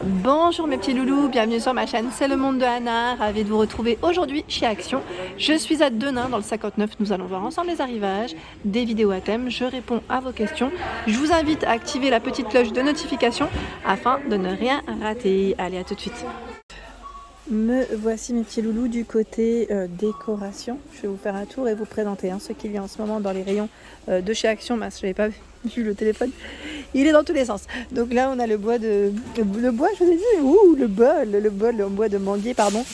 Bonjour mes petits loulous, bienvenue sur ma chaîne, c'est le monde de Anna, ravie de vous retrouver aujourd'hui chez Action. Je suis à Denain dans le 59, nous allons voir ensemble les arrivages, des vidéos à thème, je réponds à vos questions. Je vous invite à activer la petite cloche de notification afin de ne rien rater. Allez, à tout de suite. Me voici mes petits loulous du côté décoration. Je vais vous faire un tour et vous présenter ce qu'il y a en ce moment dans les rayons de chez Action. Je n'avais pas vu le téléphone, il est dans tous les sens. Donc là on a le bois, je vous ai dit, le bol en bois de manguier, pardon.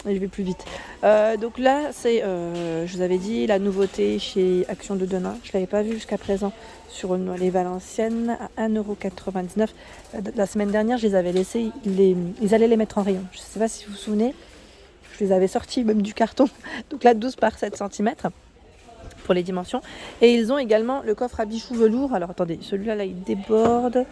Je vais plus vite. Donc là c'est, je vous avais dit, la nouveauté chez Action de Denain. Je ne l'avais pas vu jusqu'à présent sur les Valenciennes à 1,99 €. La semaine dernière, je les avais laissés, ils allaient les mettre en rayon. Je ne sais pas si vous vous souvenez, je les avais sortis même du carton. Donc là 12 par 7 cm pour les dimensions. Et ils ont également le coffre à bijoux velours. Alors attendez, celui-là là, il déborde.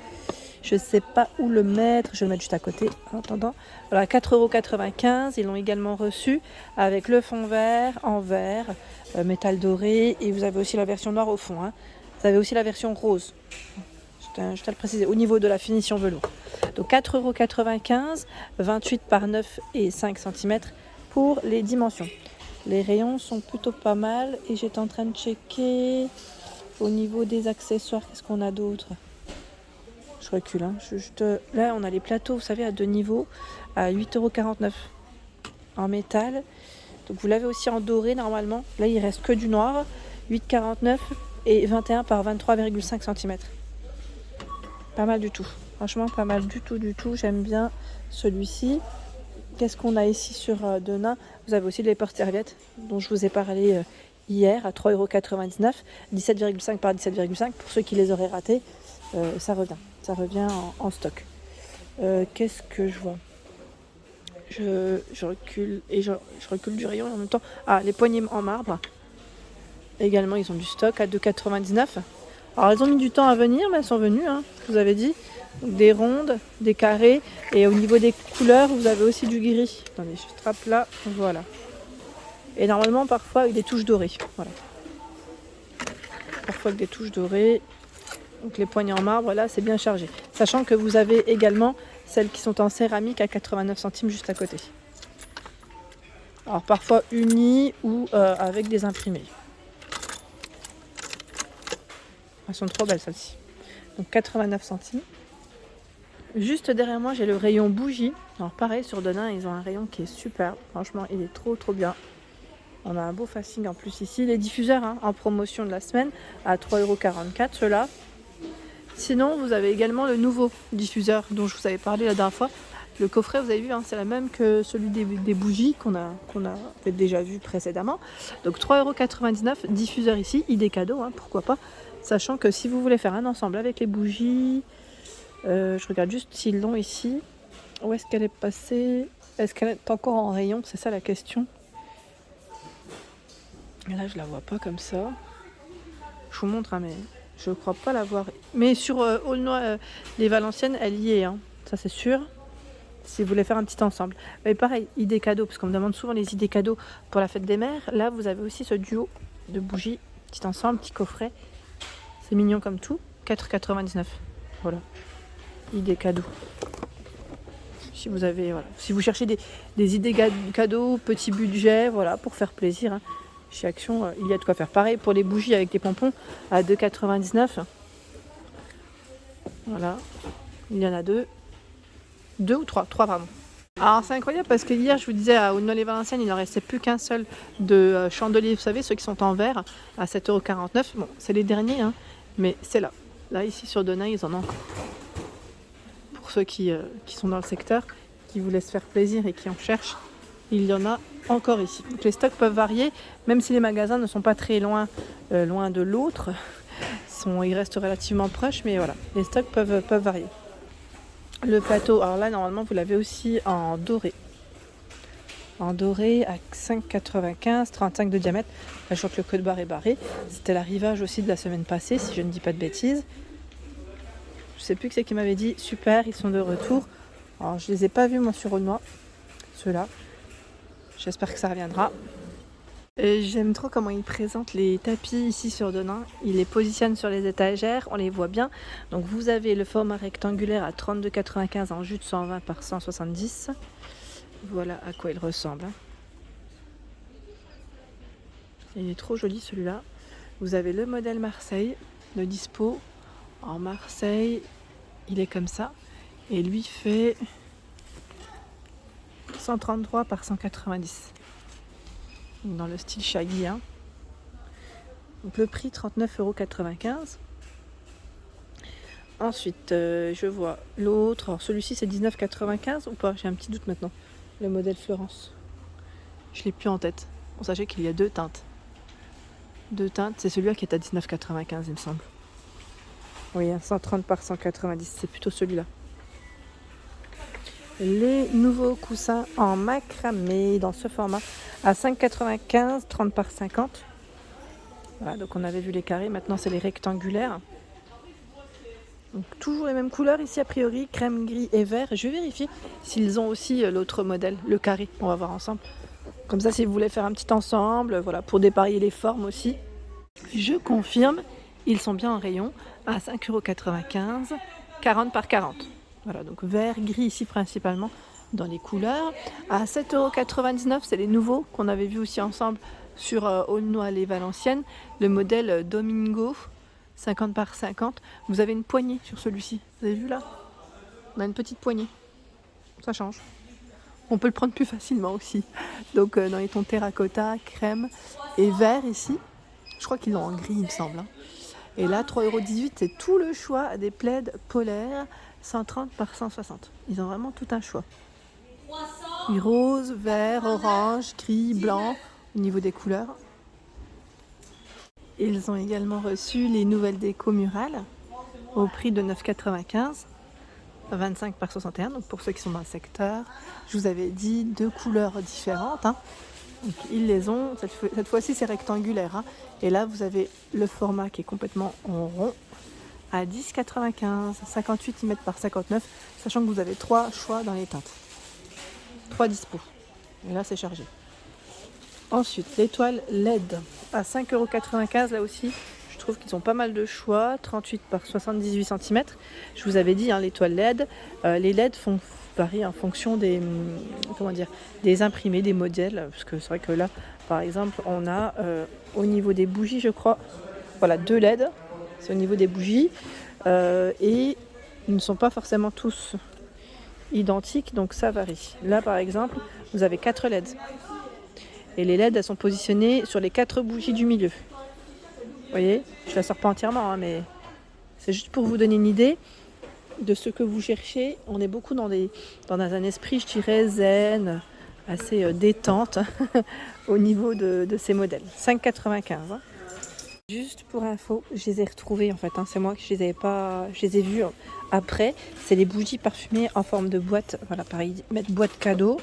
Je ne sais pas où le mettre, je vais le mettre juste à côté en attendant. Voilà, 4,95 €. Ils l'ont également reçu avec le fond vert en verre, métal doré. Et vous avez aussi la version noire au fond. Vous avez aussi la version rose. Je tiens à le préciser, au niveau de la finition velours. Donc 4,95 €, 28 par 9 et 5 cm pour les dimensions. Les rayons sont plutôt pas mal. Et j'étais en train de checker au niveau des accessoires. Qu'est-ce qu'on a d'autre ? Je recule. Là, on a les plateaux, vous savez, à 2 niveaux, à 8,49 € en métal. Donc vous l'avez aussi en doré normalement. Là, il reste que du noir. 8,49 € et 21 par 23,5 cm. Pas mal du tout. Franchement, pas mal du tout. J'aime bien celui-ci. Qu'est-ce qu'on a ici sur Denain ? Vous avez aussi les porte-serviettes dont je vous ai parlé hier à 3,99 €, 17,5 par 17,5. Pour ceux qui les auraient ratés, ça revient en stock. Qu'est-ce que je vois ? Je recule et je recule du rayon en même temps. Ah, les poignées en marbre. Également, ils ont du stock à 2,99 €. Alors, elles ont mis du temps à venir, mais elles sont venues, je vous avais dit. Donc, des rondes, des carrés. Et au niveau des couleurs, vous avez aussi du gris. Attendez, je trappe là. Voilà. Et normalement, parfois avec des touches dorées. Voilà. Parfois avec des touches dorées. Donc les poignées en marbre, là, c'est bien chargé. Sachant que vous avez également celles qui sont en céramique à 89 centimes juste à côté. Alors parfois unies ou avec des imprimés. Elles sont trop belles celles-ci. Donc 89 centimes. Juste derrière moi, j'ai le rayon bougies. Alors pareil, sur Denain, ils ont un rayon qui est super. Franchement, il est trop bien. On a un beau facing en plus ici. Les diffuseurs en promotion de la semaine à 3,44 €, ceux-là. Sinon, vous avez également le nouveau diffuseur dont je vous avais parlé la dernière fois. Le coffret, vous avez vu, c'est la même que celui des bougies qu'on a déjà vu précédemment. Donc 3,99 €, diffuseur ici, idée cadeau, pourquoi pas. Sachant que si vous voulez faire un ensemble avec les bougies, je regarde juste s'ils l'ont ici. Où est-ce qu'elle est passée ? Est-ce qu'elle est encore en rayon ? C'est ça la question. Et là, je la vois pas comme ça. Je vous montre, mais je crois pas l'avoir. Mais sur Aulnoy, les Valenciennes, elle y est, ça c'est sûr. Si vous voulez faire un petit ensemble. Mais pareil, idée cadeau, parce qu'on me demande souvent les idées cadeaux pour la fête des mères. Là, vous avez aussi ce duo de bougies, petit ensemble, petit coffret. C'est mignon comme tout. 4,99 €. Voilà. Idée cadeau. Si vous avez, si vous cherchez des idées cadeaux, petit budget, voilà, pour faire plaisir. Chez Action, il y a de quoi faire. Pareil pour les bougies avec des pompons à 2,99 €. Voilà. Il y en a deux ou trois pardon. Alors c'est incroyable parce que hier je vous disais à Aulnoy-les-Valenciennes, il n'en restait plus qu'un seul de chandelier, vous savez, ceux qui sont en verre à 7,49 €. Bon, c'est les derniers, mais c'est là. Là ici sur Denain, ils en ont encore. Pour ceux qui sont dans le secteur, qui voulaient se faire plaisir et qui en cherchent, il y en a encore ici. Donc les stocks peuvent varier, même si les magasins ne sont pas très loin de l'autre. Ils restent relativement proches, mais voilà, les stocks peuvent varier. Le plateau, alors là normalement vous l'avez aussi en doré. En doré à 5,95 €, 35 de diamètre. Là, je vois que le code barre est barré. C'était l'arrivage aussi de la semaine passée, si je ne dis pas de bêtises. Je sais plus qui c'est qui m'avait dit, super, ils sont de retour. Alors je les ai pas vus moi sur Aulnoy, ceux-là. J'espère que ça reviendra. J'aime trop comment il présente les tapis ici sur Denain. Il les positionne sur les étagères, on les voit bien. Donc vous avez le format rectangulaire à 32,95 en jute 120 par 170. Voilà à quoi il ressemble. Il est trop joli celui-là. Vous avez le modèle Marseille de dispo. En Marseille, il est comme ça. Et lui fait 133 par 190. Dans le style shaggy. Donc le prix 39,95 €. Ensuite, je vois l'autre. Alors celui-ci c'est 19,95 ou pas? J'ai un petit doute maintenant. Le modèle Florence. Je l'ai plus en tête. Bon, sachez qu'il y a deux teintes. C'est celui-là qui est à 19,95 il me semble. Oui, 130 par 190, c'est plutôt celui-là. Les nouveaux coussins en macramé dans ce format à 5,95, 30 par 50. Voilà, donc on avait vu les carrés, maintenant c'est les rectangulaires. Donc, toujours les mêmes couleurs ici a priori, crème, gris et vert. Je vais vérifier s'ils ont aussi l'autre modèle, le carré, on va voir ensemble. Comme ça si vous voulez faire un petit ensemble, voilà, pour dépareiller les formes aussi. Je confirme, ils sont bien en rayon à 5,95 €, 40 par 40. Voilà, donc vert, gris ici principalement dans les couleurs. À 7,99 €, c'est les nouveaux qu'on avait vus aussi ensemble sur Aulnois les Valenciennes. Le modèle Domingo, 50 par 50. Vous avez une poignée sur celui-ci. Vous avez vu là? On a une petite poignée. Ça change. On peut le prendre plus facilement aussi. Donc dans les tons terracotta, crème et vert ici. Je crois qu'ils l'ont en gris, il me semble. Et là, 3,18 €, c'est tout le choix des plaids polaires, 130 par 160. Ils ont vraiment tout un choix. Rose, vert, orange, gris, blanc, au niveau des couleurs. Ils ont également reçu les nouvelles décos murales au prix de 9,95 €, 25 par 61. Donc pour ceux qui sont dans le secteur, je vous avais dit 2 couleurs différentes. Donc, ils les ont, cette fois-ci c'est rectangulaire. Et là vous avez le format qui est complètement en rond à 10,95, 58 mm par 59, sachant que vous avez 3 choix dans les teintes. 3 dispo. Et là c'est chargé. Ensuite, l'étoile LED à 5,95 €, là aussi. Je trouve qu'ils ont pas mal de choix, 38 par 78 cm. Je vous avais dit, l'étoile LED, les LED varient en fonction des imprimés, des modèles. Parce que c'est vrai que là, par exemple, on a au niveau des bougies, je crois, voilà, 2 LED. C'est au niveau des bougies. Et ils ne sont pas forcément tous identiques, donc ça varie. Là, par exemple, vous avez 4 LED. Et les LED, elles sont positionnées sur les 4 bougies du milieu. Vous voyez, je la sors pas entièrement, mais c'est juste pour vous donner une idée de ce que vous cherchez. On est beaucoup dans un esprit, je dirais, zen, assez détente au niveau de ces modèles. 5,95 €. Juste pour info, je les ai retrouvés en fait. C'est moi qui je les ai vus après. C'est les bougies parfumées en forme de boîte. Voilà, pareil, mettre boîte cadeau.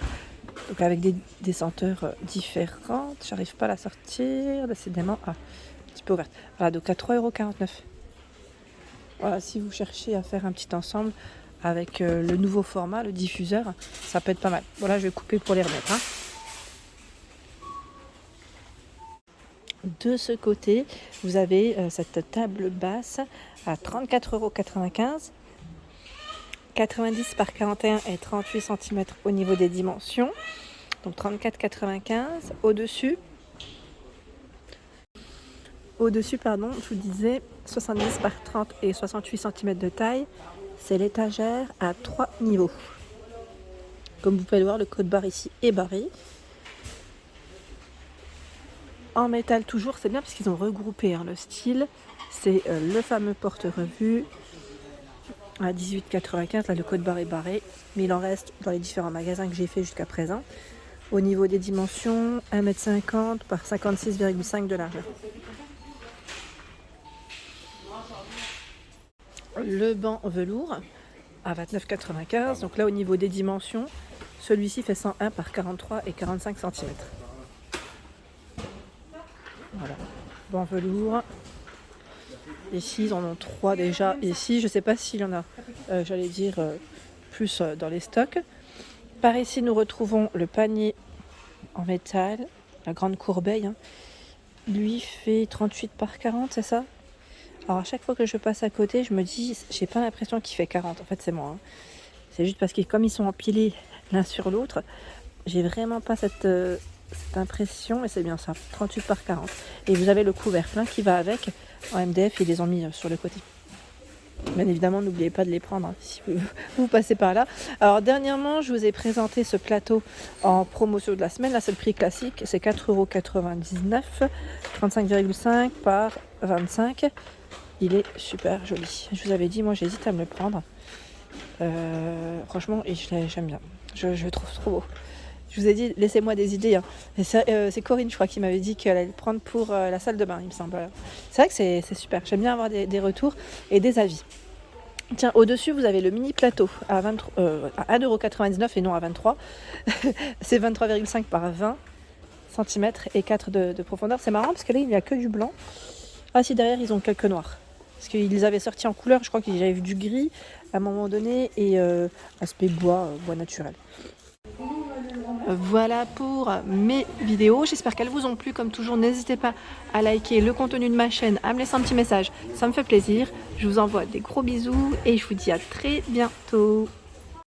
Donc avec des senteurs différentes. J'arrive pas à la sortir, décidément. Un petit peu ouverte. Voilà, donc à 3,49 €. Voilà, si vous cherchez à faire un petit ensemble avec le nouveau format, le diffuseur, ça peut être pas mal. Voilà, je vais couper pour les remettre. De ce côté, vous avez cette table basse à 34,95 €. 90 par 41 et 38 cm au niveau des dimensions. Donc 34,95 €. Au-dessus, pardon, je vous disais 70 par 30 et 68 cm de taille. C'est l'étagère à 3 niveaux. Comme vous pouvez le voir, le code barre ici est barré. En métal toujours, c'est bien parce qu'ils ont regroupé le style. C'est le fameux porte-revue à 18,95 €. Là, le code barre est barré, mais il en reste dans les différents magasins que j'ai fait jusqu'à présent. Au niveau des dimensions, 1,50 m par 56,5 de largeur. Le banc velours à 29,95 €. Donc là, au niveau des dimensions, celui-ci fait 101 par 43 et 45 cm. Voilà, banc velours. Ici, ils en ont 3 déjà. Ici, je ne sais pas s'il y en a, plus dans les stocks. Par ici, nous retrouvons le panier en métal la grande Courbeille, hein. Lui fait 38 par 40, c'est ça? Alors à chaque fois que je passe à côté, je me dis, j'ai pas l'impression qu'il fait 40. En fait, c'est moi, hein. C'est juste parce que comme ils sont empilés l'un sur l'autre, j'ai vraiment pas cette impression, et c'est bien ça, 38 par 40. Et vous avez le couvercle qui va avec. En MDF, ils les ont mis sur le côté. Bien évidemment, n'oubliez pas de les prendre, hein, si vous passez par là. Alors dernièrement, je vous ai présenté ce plateau en promotion de la semaine. Là, c'est le prix classique, c'est 4,99 €, 35,5 par 25. Il est super joli. Je vous avais dit, moi j'hésite à me le prendre. Franchement, et j'aime bien. Je le trouve trop beau. Je vous ai dit, laissez-moi des idées, hein. Et c'est Corinne, je crois, qui m'avait dit qu'elle allait le prendre pour la salle de bain, il me semble. C'est vrai que c'est super. J'aime bien avoir des retours et des avis. Tiens, au-dessus, vous avez le mini plateau à 1,99 € et non à 23. C'est 23,5 par 20 cm et 4 de profondeur. C'est marrant parce que là, il n'y a que du blanc. Ah si, derrière, ils ont quelques noirs. Parce qu'ils les avaient sortis en couleur, je crois qu'ils avaient vu du gris à un moment donné et aspect bois naturel. Voilà pour mes vidéos, j'espère qu'elles vous ont plu. Comme toujours, n'hésitez pas à liker le contenu de ma chaîne, à me laisser un petit message, ça me fait plaisir. Je vous envoie des gros bisous et je vous dis à très bientôt.